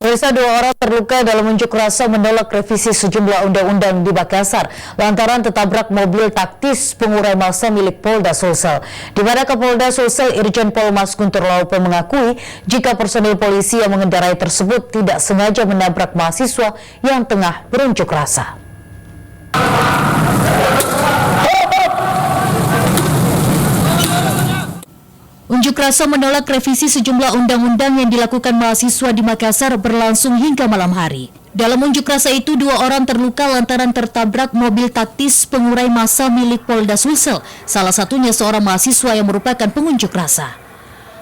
Pemirsa, 2 orang terluka dalam unjuk rasa menolak revisi sejumlah undang-undang di Makassar lantaran tertabrak mobil taktis pengurai massa milik Polda Sulsel. Di mana Kapolda Sulsel Irjen Pol Mas Guntur Laupe mengakui jika personil polisi yang mengendarai tersebut tidak sengaja menabrak mahasiswa yang tengah berunjuk rasa. Unjuk rasa menolak revisi sejumlah undang-undang yang dilakukan mahasiswa di Makassar berlangsung hingga malam hari. Dalam unjuk rasa itu, 2 orang terluka lantaran tertabrak mobil taktis pengurai massa milik Polda Sulsel, salah satunya seorang mahasiswa yang merupakan pengunjuk rasa.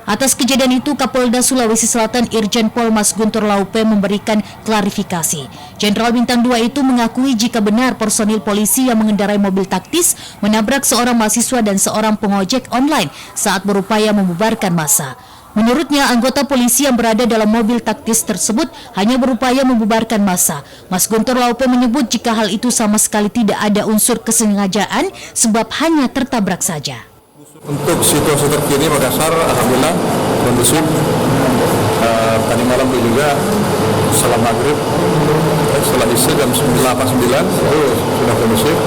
Atas kejadian itu, Kapolda Sulawesi Selatan Irjen Pol Mas Guntur Laupe memberikan klarifikasi. Jenderal Bintang 2 itu mengakui jika benar personil polisi yang mengendarai mobil taktis menabrak seorang mahasiswa dan seorang pengojek online saat berupaya membubarkan massa. Menurutnya, anggota polisi yang berada dalam mobil taktis tersebut hanya berupaya membubarkan massa. Mas Guntur Laupe menyebut jika hal itu sama sekali tidak ada unsur kesengajaan sebab hanya tertabrak saja. Untuk situasi terkini Makassar, alhamdulillah kondusif. Tadi malam juga setelah maghrib, setelah isya jam 9 itu sudah kondusif.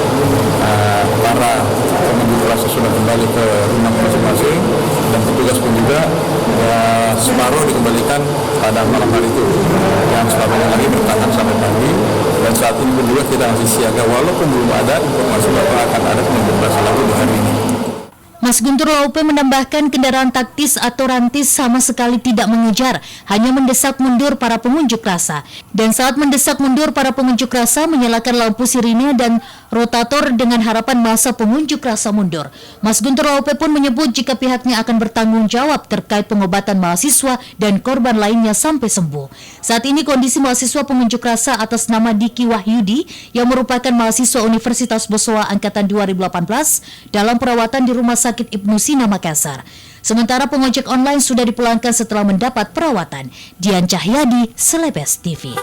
Para pengunjuk rasa sudah kembali ke rumah masing-masing dan petugas pun juga separuh dikembalikan pada malam hari itu. Yang separuhnya lagi bertahan sampai pagi dan saat ini pun juga kita masih siaga walaupun belum ada informasi bahwa akan ada pengunjuk rasa lagi di hari ini. Mas Guntur Laupe menambahkan kendaraan taktis atau rantis sama sekali tidak mengejar, hanya mendesak mundur para pengunjuk rasa. Dan saat mendesak mundur para pengunjuk rasa, menyalakan lampu sirine dan rotator dengan harapan massa pengunjuk rasa mundur. Mas Guntur Laupe pun menyebut jika pihaknya akan bertanggung jawab terkait pengobatan mahasiswa dan korban lainnya sampai sembuh. Saat ini kondisi mahasiswa pengunjuk rasa atas nama Diki Wahyudi yang merupakan mahasiswa Universitas Bosowa Angkatan 2018 dalam perawatan di Rumah Sakit Ibnu Sina Makassar. Sementara pengojek online sudah dipulangkan setelah mendapat perawatan. Dian Cahyadi, Celebes TV.